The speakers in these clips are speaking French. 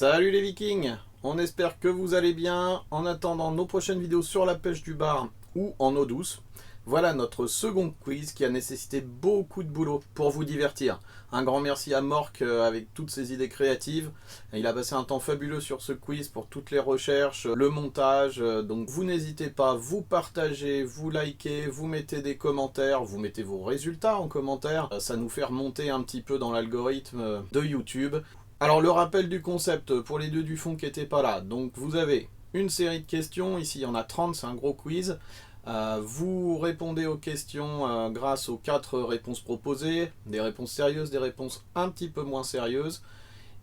Salut les Vikings, on espère que vous allez bien en attendant nos prochaines vidéos sur la pêche du bar ou en eau douce. Voilà notre second quiz qui a nécessité beaucoup de boulot pour vous divertir. Un grand merci à Mork avec toutes ses idées créatives. Il a passé un temps fabuleux sur ce quiz pour toutes les recherches, le montage. Donc vous n'hésitez pas, vous partagez, vous likez, vous mettez des commentaires, vous mettez vos résultats en commentaire. Ça nous fait remonter un petit peu dans l'algorithme de YouTube. Alors le rappel du concept pour les deux du fond qui n'étaient pas là. Donc vous avez une série de questions, ici il y en a 30, c'est un gros quiz. Vous répondez aux questions grâce aux 4 réponses proposées, des réponses sérieuses, des réponses un petit peu moins sérieuses,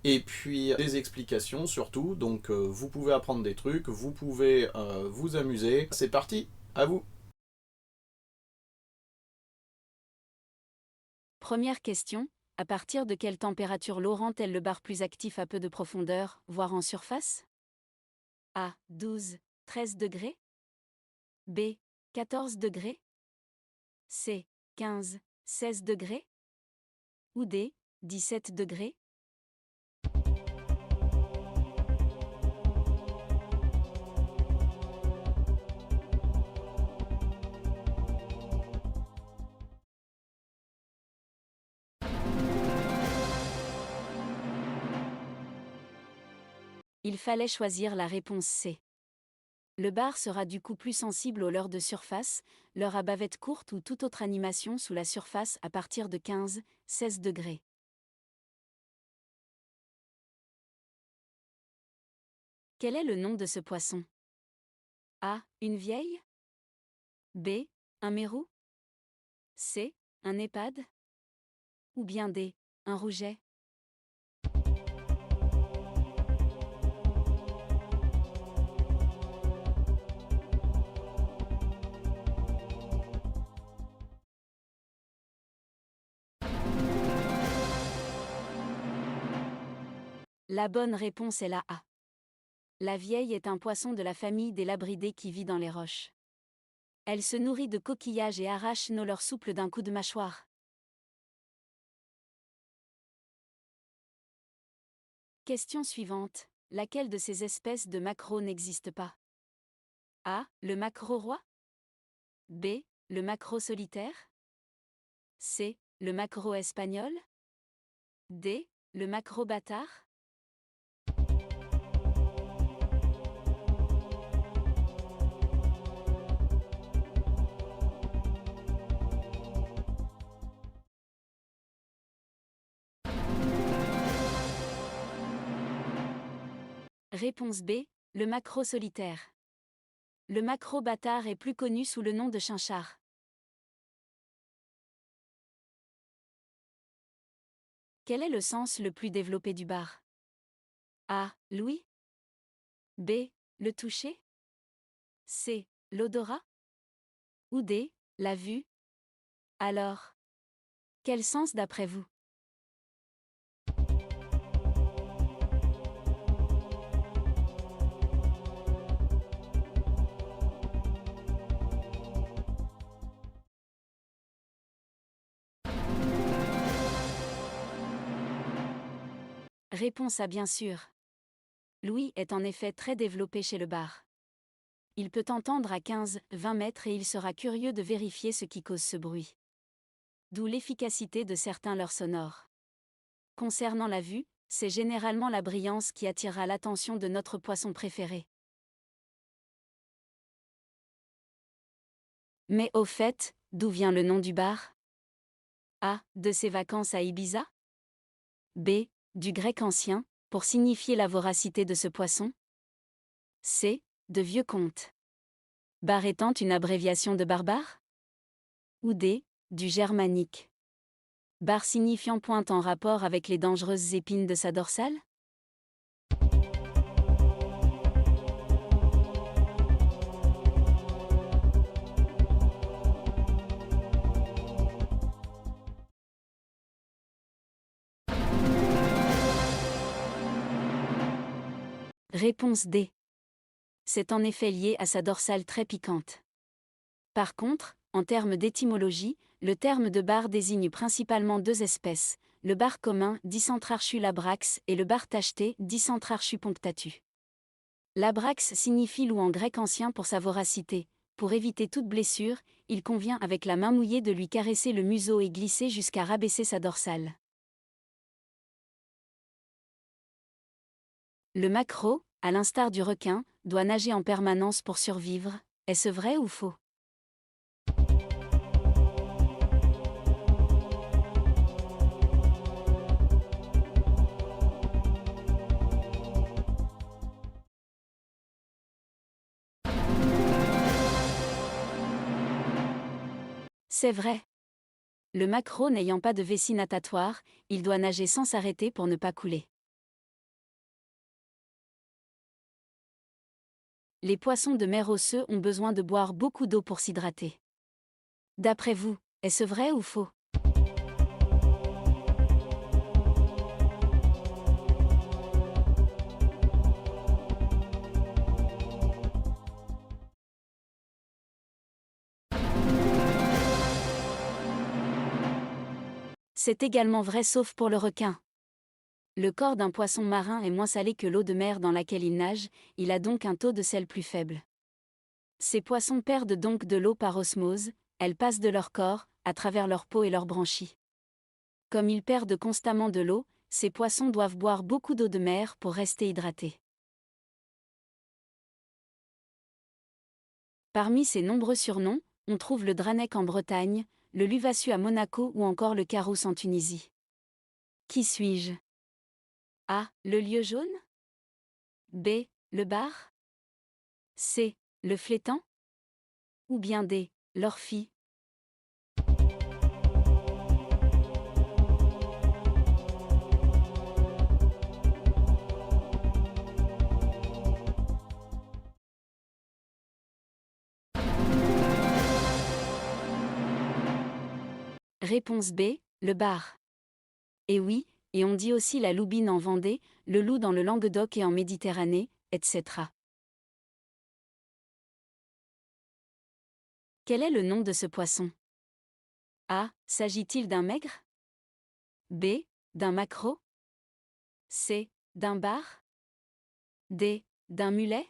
et puis des explications surtout. Donc vous pouvez apprendre des trucs, vous pouvez vous amuser. C'est parti, à vous. Première question. À partir de quelle température l'eau rend-elle le bar plus actif à peu de profondeur, voire en surface? A. 12, 13 degrés. B. 14 degrés. C. 15, 16 degrés. Ou D. 17 degrés. Il fallait choisir la réponse C. Le bar sera du coup plus sensible aux leurres de surface, leurres à bavette courte ou toute autre animation sous la surface à partir de 15, 16 degrés. Quel est le nom de ce poisson? A. Une vieille. B. Un mérou. C. Un épade. Ou bien D. Un rouget. La bonne réponse est la A. La vieille est un poisson de la famille des labridés qui vit dans les roches. Elle se nourrit de coquillages et arrache nos leurres souples d'un coup de mâchoire. Question suivante. Laquelle de ces espèces de maquereaux n'existe pas? A. Le maquereau roi. B. Le maquereau solitaire. C. Le maquereau espagnol. D. Le maquereau bâtard. Réponse B. Le maquereau solitaire. Le maquereau bâtard est plus connu sous le nom de chinchard. Quel est le sens le plus développé du bar? A. L'ouïe. B. Le toucher. C. L'odorat. Ou D. La vue. Alors, quel sens d'après vous? Réponse A bien sûr. L'ouïe est en effet très développé chez le bar. Il peut entendre à 15-20 mètres et il sera curieux de vérifier ce qui cause ce bruit. D'où l'efficacité de certains leurres sonores. Concernant la vue, c'est généralement la brillance qui attirera l'attention de notre poisson préféré. Mais au fait, d'où vient le nom du bar? A. De ses vacances à Ibiza. B. Du grec ancien, pour signifier la voracité de ce poisson. C. De vieux contes. Bar étant une abréviation de barbare. Ou D. Du germanique. Bar signifiant pointe en rapport avec les dangereuses épines de sa dorsale. Réponse D. C'est en effet lié à sa dorsale très piquante. Par contre, en termes d'étymologie, le terme de bar désigne principalement deux espèces, le bar commun Dicentrarchus labrax et le bar tacheté Dicentrarchus punctatus. Labrax signifie loup en grec ancien pour sa voracité. Pour éviter toute blessure, il convient avec la main mouillée de lui caresser le museau et glisser jusqu'à rabaisser sa dorsale. Le maquereau, à l'instar du requin, doit nager en permanence pour survivre. Est-ce vrai ou faux? C'est vrai. Le maquereau n'ayant pas de vessie natatoire, il doit nager sans s'arrêter pour ne pas couler. Les poissons de mer osseux ont besoin de boire beaucoup d'eau pour s'hydrater. D'après vous, est-ce vrai ou faux? C'est également vrai sauf pour le requin. Le corps d'un poisson marin est moins salé que l'eau de mer dans laquelle il nage, il a donc un taux de sel plus faible. Ces poissons perdent donc de l'eau par osmose, elle passe de leur corps, à travers leur peau et leurs branchies. Comme ils perdent constamment de l'eau, ces poissons doivent boire beaucoup d'eau de mer pour rester hydratés. Parmi ces nombreux surnoms, on trouve le Dranec en Bretagne, le Luvassu à Monaco ou encore le Carous en Tunisie. Qui suis-je? A. Le lieu jaune? B. Le bar? C. Le flétan? Ou bien D. L'orphie? Réponse B. Le bar. Et oui, et on dit aussi la loubine en Vendée, le loup dans le Languedoc et en Méditerranée, etc. Quel est le nom de ce poisson? A. S'agit-il d'un maigre? B. D'un maquereau? C. D'un bar? D. D'un mulet?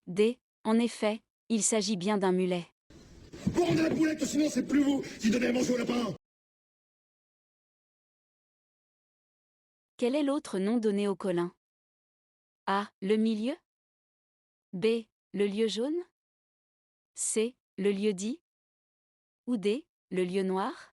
D. En effet, il s'agit bien d'un mulet. Prends de la boulette, sinon c'est plus vous qui donnez à manger au lapin. Quel est l'autre nom donné au colin? A. Le milieu? B. Le lieu jaune? C. Le lieu-dit? Ou D. Le lieu noir?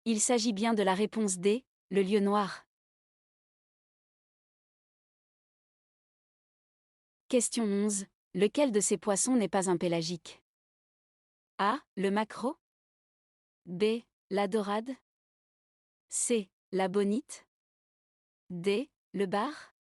Il s'agit bien de la réponse D, le lieu noir. Question 11. Lequel de ces poissons n'est pas un pélagique? A. Le maquereau? B. La dorade? C. La bonite? D. Le bar?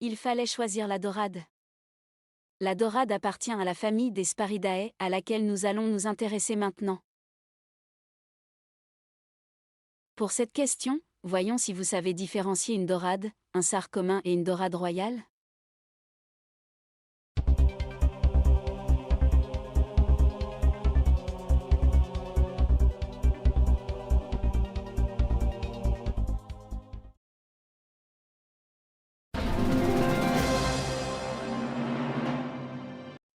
Il fallait choisir la dorade. La dorade appartient à la famille des Sparidae, à laquelle nous allons nous intéresser maintenant. Pour cette question, voyons si vous savez différencier une dorade, un sar commun et une dorade royale.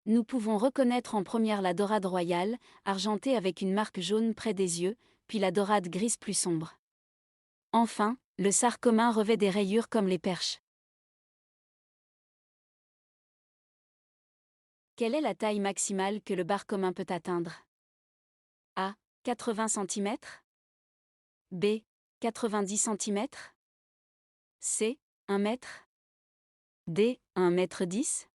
Nous pouvons reconnaître en première la dorade royale, argentée avec une marque jaune près des yeux, puis la dorade grise plus sombre. Enfin, le sar commun revêt des rayures comme les perches. Quelle est la taille maximale que le bar commun peut atteindre? A. 80 cm. B. 90 cm. C. 1 mètre. D. 1 mètre 10.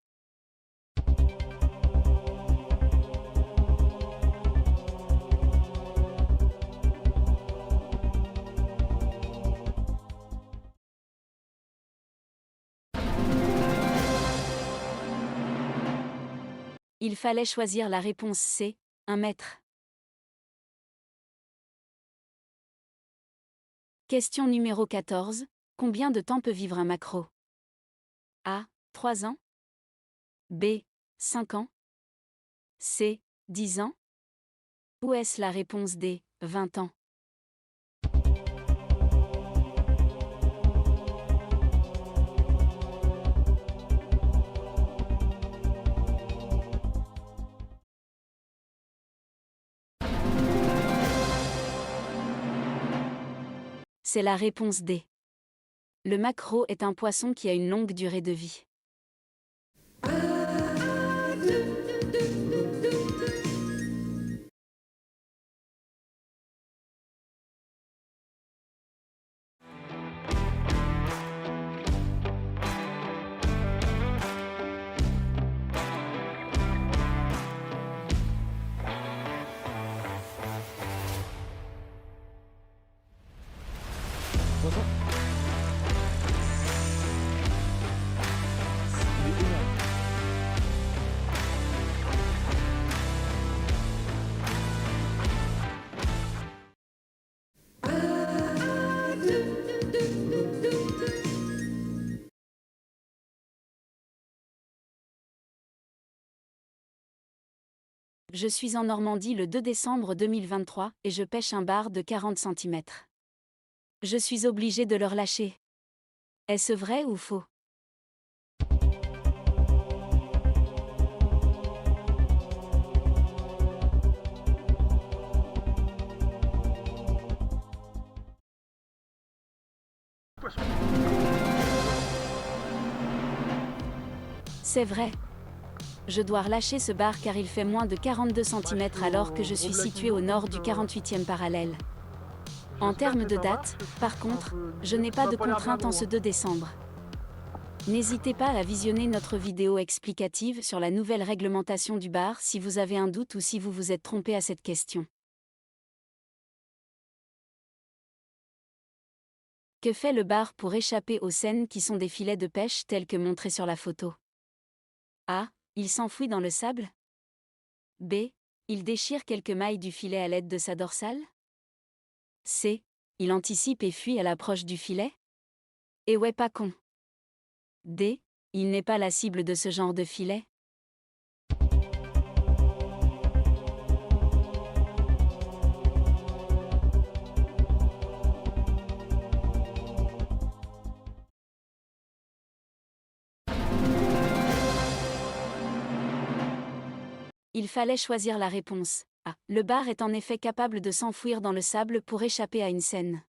Il fallait choisir la réponse C, 1 mètre. Question numéro 14. Combien de temps peut vivre un maquereau? A. 3 ans. B. 5 ans. C. 10 ans. Ou est-ce la réponse D, 20 ans? C'est la réponse D. Le maquereau est un poisson qui a une longue durée de vie. Je suis en Normandie le 2 décembre 2023 et je pêche un bar de 40 cm. Je suis obligé de le relâcher. Est-ce vrai ou faux? C'est vrai. Je dois relâcher ce bar car il fait moins de 42 cm alors que je suis situé au nord du 48e parallèle. En termes de date, par contre, je n'ai pas de contrainte en ce 2 décembre. N'hésitez pas à visionner notre vidéo explicative sur la nouvelle réglementation du bar si vous avez un doute ou si vous vous êtes trompé à cette question. Que fait le bar pour échapper aux scènes qui sont des filets de pêche tels que montrés sur la photo? A. Il s'enfouit dans le sable. B. Il déchire quelques mailles du filet à l'aide de sa dorsale. C. Il anticipe et fuit à l'approche du filet. Et ouais, pas con. D. Il n'est pas la cible de ce genre de filet. Il fallait choisir la réponse A. Le bar est en effet capable de s'enfouir dans le sable pour échapper à une scène.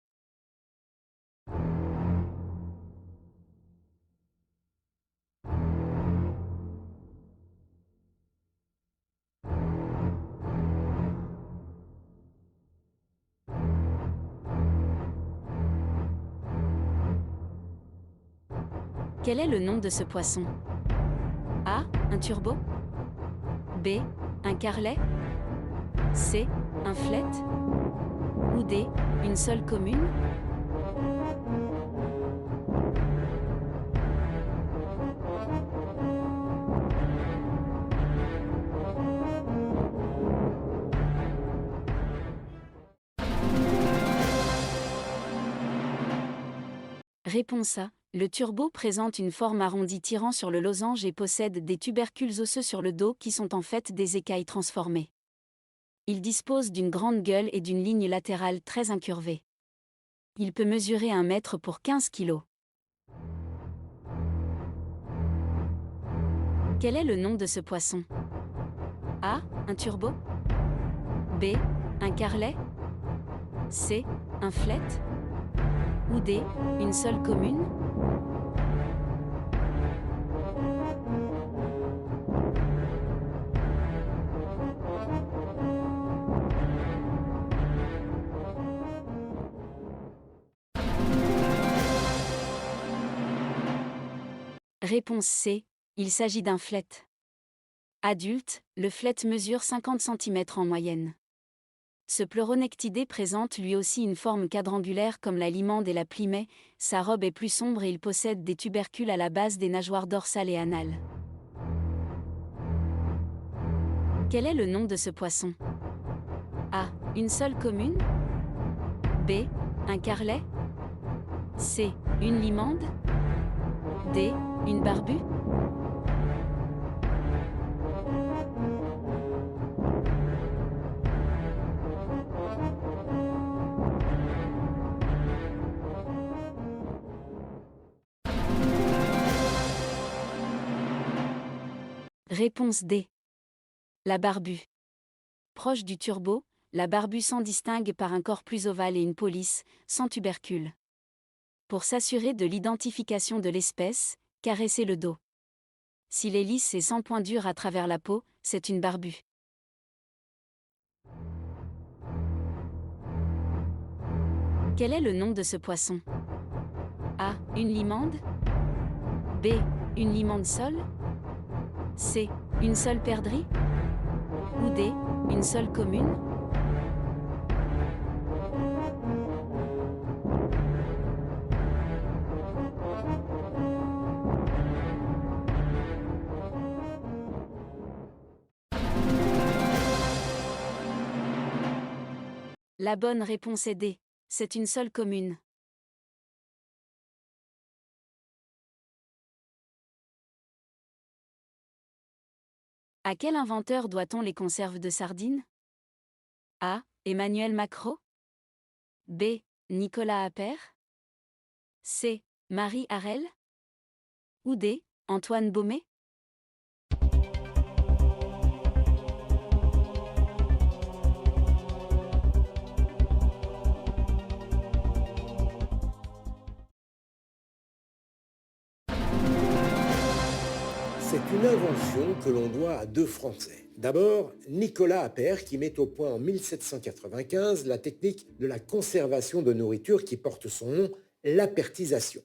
Quel est le nom de ce poisson? A. Un turbo. B. Un carlet. C. Un flette. Ou D. Une seule commune. Réponse A. Le turbo présente une forme arrondie tirant sur le losange et possède des tubercules osseux sur le dos qui sont en fait des écailles transformées. Il dispose d'une grande gueule et d'une ligne latérale très incurvée. Il peut mesurer 1 mètre pour 15 kg. Quel est le nom de ce poisson? A. Un turbo. B. Un carlet. C. Un flette. Ou D. Une seule commune. Réponse C. Il s'agit d'un flet. Adulte, le flet mesure 50 cm en moyenne. Ce pleuronectidé présente lui aussi une forme quadrangulaire comme la limande et la plymée, sa robe est plus sombre et il possède des tubercules à la base des nageoires dorsales et anales. Quel est le nom de ce poisson? A. Une seule commune. B. Un carlet. C. Une limande. D. Une barbue. Réponse D. La barbue. Proche du turbo, la barbue s'en distingue par un corps plus ovale et une peau lisse, sans tubercules. Pour s'assurer de l'identification de l'espèce, caressez le dos. S'il est lisse et sans point dur à travers la peau, c'est une barbue. Quel est le nom de ce poisson? A. Une limande. B. Une limande seule. C. Une seule perdrix. Ou D. Une seule commune. La bonne réponse est D. C'est une seule commune. À quel inventeur doit-on les conserves de sardines? A. Emmanuel Maquereau. B. Nicolas Appert. C. Marie Harel. Ou D. Antoine Baumet. C'est une invention que l'on doit à deux Français. D'abord, Nicolas Appert qui met au point en 1795 la technique de la conservation de nourriture qui porte son nom, l'apertisation.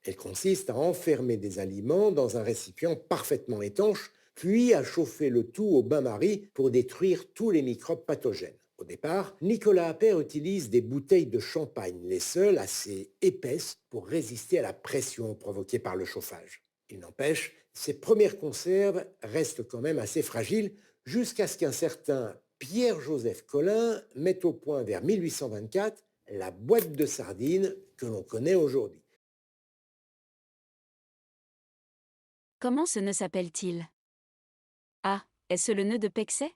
Elle consiste à enfermer des aliments dans un récipient parfaitement étanche, puis à chauffer le tout au bain-marie pour détruire tous les microbes pathogènes. Au départ, Nicolas Appert utilise des bouteilles de champagne, les seules assez épaisses pour résister à la pression provoquée par le chauffage. Il n'empêche, ces premières conserves restent quand même assez fragiles jusqu'à ce qu'un certain Pierre-Joseph Collin mette au point vers 1824 la boîte de sardines que l'on connaît aujourd'hui. Comment ce nœud s'appelle-t-il? A. Est-ce le nœud de Peckset?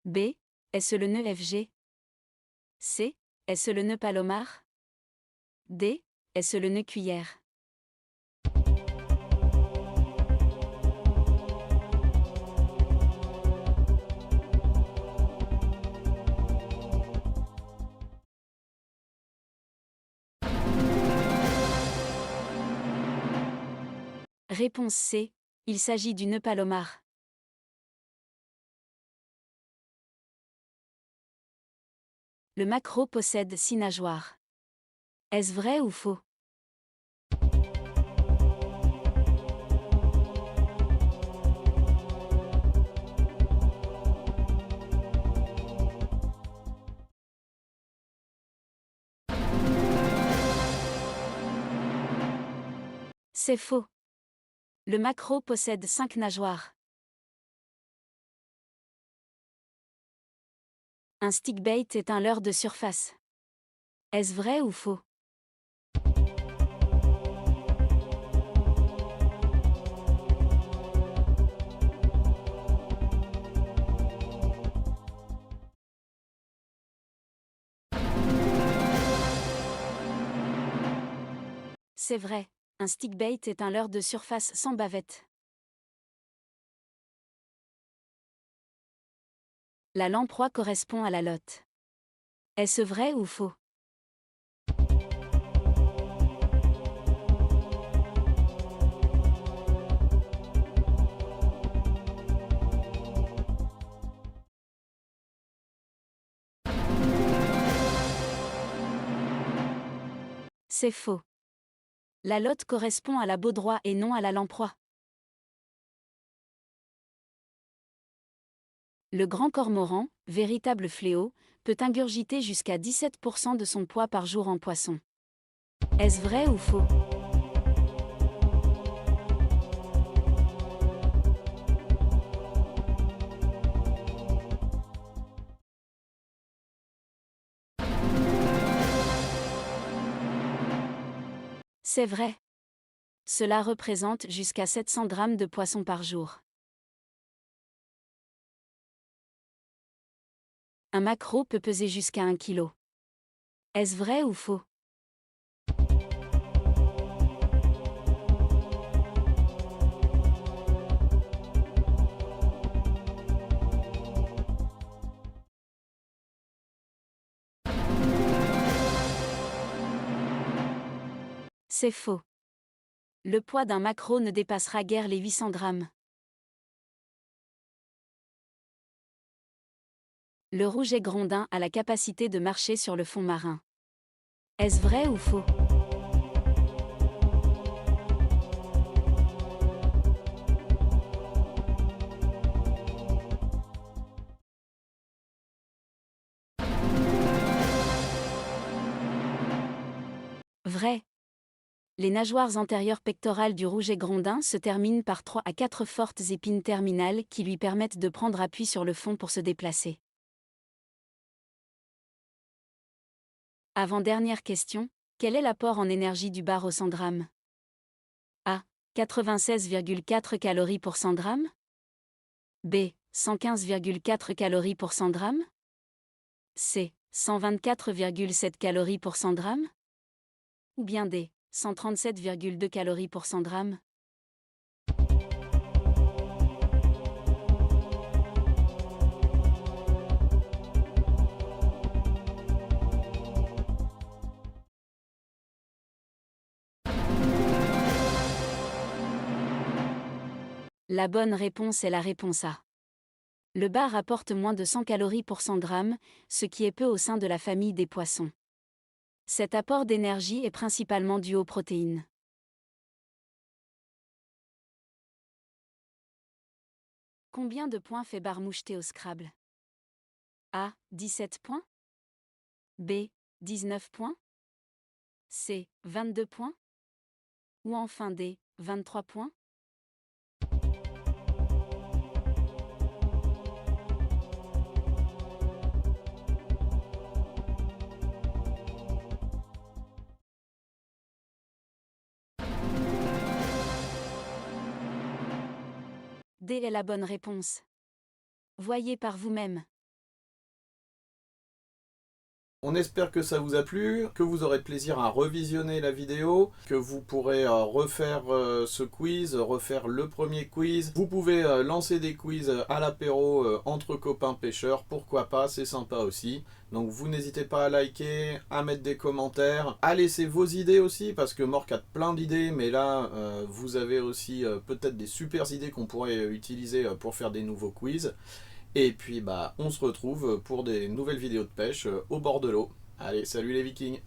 B. Est-ce le nœud FG? C. Est-ce le nœud Palomar? D. Est-ce le nœud Cuillère? Réponse C. Il s'agit du nœud Palomar. Le maquereau possède 6 nageoires. Est-ce vrai ou faux? C'est faux. Le maquereau possède 5 nageoires. Un stickbait est un leurre de surface. Est-ce vrai ou faux? C'est vrai, un stickbait est un leurre de surface sans bavette. La lamproie correspond à la lotte. Est-ce vrai ou faux? C'est faux. La lotte correspond à la baudroie et non à la lamproie. Le grand cormoran, véritable fléau, peut ingurgiter jusqu'à 17% de son poids par jour en poisson. Est-ce vrai ou faux? C'est vrai. Cela représente jusqu'à 700 grammes de poisson par jour. Un maquereau peut peser jusqu'à 1 kg. Est-ce vrai ou faux? C'est faux. Le poids d'un maquereau ne dépassera guère les 800 grammes. Le rouget grondin a la capacité de marcher sur le fond marin. Est-ce vrai ou faux? Vrai. Les nageoires antérieures pectorales du rouget grondin se terminent par 3 à 4 fortes épines terminales qui lui permettent de prendre appui sur le fond pour se déplacer. Avant-dernière question, quel est l'apport en énergie du bar au 100 grammes? A. 96,4 calories pour 100 grammes. B. 115,4 calories pour 100 grammes. C. 124,7 calories pour 100 grammes. Ou bien D. 137,2 calories pour 100 grammes. La bonne réponse est la réponse A. Le bar apporte moins de 100 calories pour 100 grammes, ce qui est peu au sein de la famille des poissons. Cet apport d'énergie est principalement dû aux protéines. Combien de points fait bar moucheté au Scrabble? A. 17 points. B. 19 points. C. 22 points. Ou enfin D. 23 points. D est la bonne réponse. Voyez par vous-même. On espère que ça vous a plu, que vous aurez plaisir à revisionner la vidéo, que vous pourrez refaire ce quiz, refaire le premier quiz. Vous pouvez lancer des quiz à l'apéro entre copains pêcheurs, pourquoi pas, c'est sympa aussi. Donc vous n'hésitez pas à liker, à mettre des commentaires, à laisser vos idées aussi, parce que Mork a plein d'idées, mais là vous avez aussi peut-être des super idées qu'on pourrait utiliser pour faire des nouveaux quiz. Et puis bah on se retrouve pour des nouvelles vidéos de pêche au bord de l'eau. Allez, salut les Vikings!